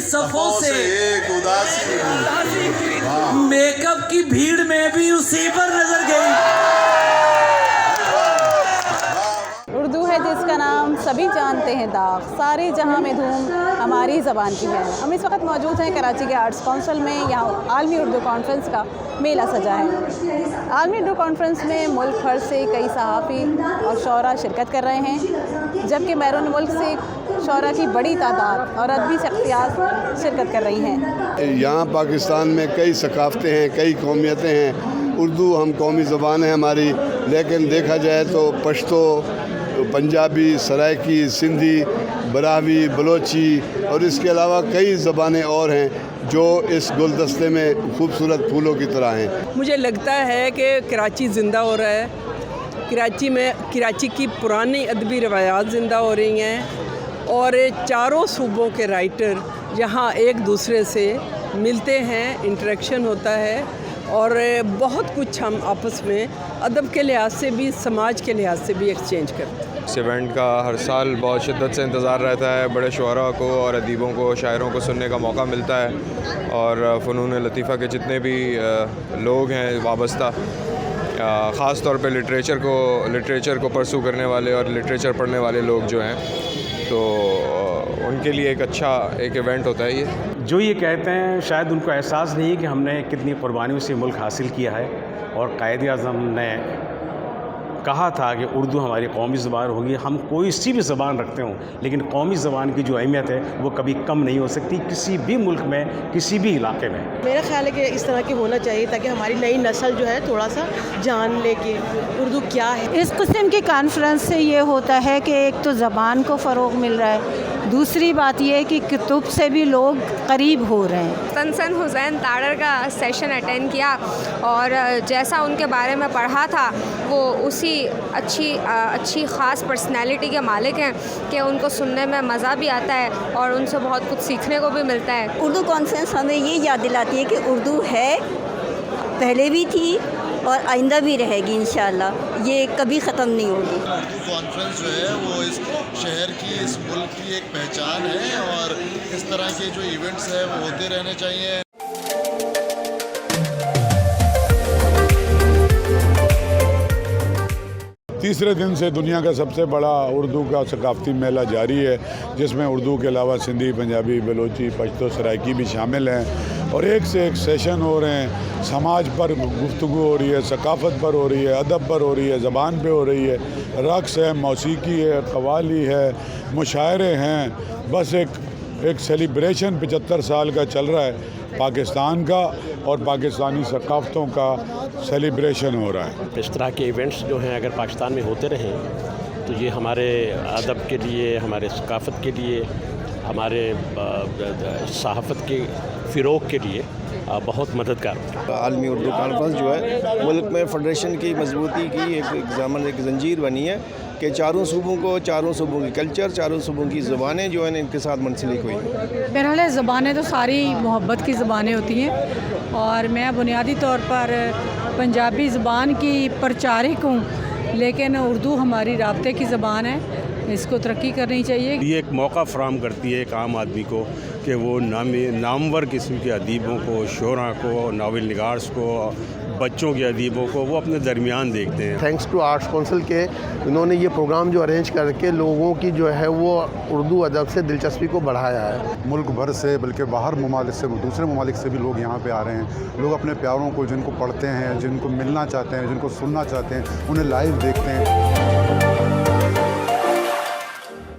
सफों से एक उदासी मेकअप की भीड़ में भी उसी पर नजर गई। उर्दू है जिसका नाम सभी जानते हैं दाग, सारे जहां में धूम हमारी ज़बान की है। हम इस वक्त मौजूद हैं कराची के आर्ट्स काउंसिल में। यहाँ आलमी उर्दू कॉन्फ्रेंस का मेला सजा है। आलमी उर्दू कॉन्फ्रेंस में मुल्क भर से कई सहाफ़ी और शोरा शिरकत कर रहे हैं, जबकि बैरून मुल्क से शोरा की बड़ी तादाद और अदबी शख्सियात शिरकत कर रही हैं। यहाँ पाकिस्तान में कई सकाफ़तें हैं, कई कौमियतें हैं। उर्दू हम कौमी ज़बान है हमारी, लेकिन देखा जाए तो पश्तो, पंजाबी, सराइकी, सिंधी, बरावी, बलोची और इसके अलावा कई ज़बानें और हैं जो इस गुलदस्ते में खूबसूरत फूलों की तरह हैं। मुझे लगता है कि कराची ज़िंदा हो रहा है। कराची की पुरानी अदबी रवायात ज़िंदा हो रही हैं और चारों सूबों के राइटर यहाँ एक दूसरे से मिलते हैं, इंटरेक्शन होता है और बहुत कुछ हम आपस में अदब के लिहाज से भी, समाज के लिहाज से भी एक्सचेंज करते हैं। इस इवेंट का हर साल बहुत शिद्दत से इंतज़ार रहता है। बड़े शुअरा को और अदीबों को, शायरों को सुनने का मौका मिलता है और फ़नून लतीफ़ा के जितने भी लोग हैं वाबस्ता, ख़ास तौर पे लिटरेचर को परसू करने वाले और लिटरेचर पढ़ने वाले लोग जो हैं, तो उनके लिए एक अच्छा एक इवेंट होता है ये। जो ये कहते हैं शायद उनको एहसास नहीं है कि हमने कितनी कुर्बानियों से मुल्क हासिल किया है और कायद-ए-आज़म ने कहा था कि उर्दू हमारी कौमी ज़बान होगी। हम कोई सी भी ज़बान रखते हों, लेकिन कौमी ज़बान की जो अहमियत है वो कभी कम नहीं हो सकती किसी भी मुल्क में, किसी भी इलाके में। मेरा ख्याल है कि इस तरह की होना चाहिए ताकि हमारी नई नस्ल जो है थोड़ा सा जान ले कि उर्दू क्या है। इस किस्म की कॉन्फ्रेंस से ये होता है कि एक तो ज़बान को फ़रोग़ मिल रहा है, दूसरी बात ये है कि कुतुब से भी लोग करीब हो रहे हैं। तनसन हुसैन ताड़र का सेशन अटेंड किया और जैसा उनके बारे में पढ़ा था वो उसी अच्छी ख़ास पर्सनैलिटी के मालिक हैं कि उनको सुनने में मज़ा भी आता है और उनसे बहुत कुछ सीखने को भी मिलता है। उर्दू कॉन्फ्रेंस हमें ये याद दिलाती है कि उर्दू है, पहले भी थी और आइंदा भी रहेगी इंशाअल्लाह, ये कभी ख़त्म नहीं होगी। उर्दू कॉन्फ्रेंस जो है वो इस शहर की, इस मुल्क की एक पहचान है और इस तरह के जो इवेंट्स हैं वो होते रहने चाहिए। तीसरे दिन से दुनिया का सबसे बड़ा उर्दू का सकाफ़ती मेला जारी है, जिसमें उर्दू के अलावा सिंधी, पंजाबी, बलोची, पश्तो, सराइकी भी शामिल हैं और एक से एक सेशन हो रहे हैं। समाज पर गुफ्तगू हो रही है, सकाफ़त पर हो रही है, अदब पर हो रही है, ज़बान पे हो रही है, रक़्स है, मौसीकी है, कव्वाली है, मुशायरे हैं। बस एक सेलिब्रेशन 75 साल का चल रहा है पाकिस्तान का और पाकिस्तानी सकाफ़तों का सेलिब्रेशन हो रहा है। इस तरह के इवेंट्स जो हैं अगर पाकिस्तान में होते रहें तो ये हमारे अदब के लिए, हमारे सकाफ़त के लिए, हमारे सहाफ़त के फ़िरोग के लिए बहुत मददगार होता है। आलमी उर्दू कॉन्फ्रेंस जो है मुल्क में फेडरेशन की मजबूती की एक जंजीर बनी है कि चारों सूबों की कल्चर, चारों सूबों की ज़बानें जो हैं इनके साथ मुंसलिक हुई हैं। बहरहाल ज़बानें तो सारी मोहब्बत की ज़बानें होती हैं और मैं बुनियादी तौर पर पंजाबी ज़बान की प्रचारक हूँ, लेकिन उर्दू हमारी राब्ते की ज़बान है, इसको तरक्की करनी चाहिए। ये एक मौका फराहम करती है एक आम आदमी को कि वो नामवर किस्म के अदीबों को, शोरा को, नावल निगार्स को, बच्चों के अदीबों को वो अपने दरमियान देखते हैं। थैंक्स टू आर्ट्स काउंसिल के इन्होंने ये प्रोग्राम जो अरेंज करके लोगों की जो है वो उर्दू अदब से दिलचस्पी को बढ़ाया है। मुल्क भर से बल्कि बाहर ममालिक से, दूसरे ममालिक से भी लोग यहाँ पे आ रहे हैं। लोग अपने प्यारों को, जिनको पढ़ते हैं, जिनको मिलना चाहते हैं, जिनको सुनना चाहते हैं, उन्हें लाइव देखते हैं।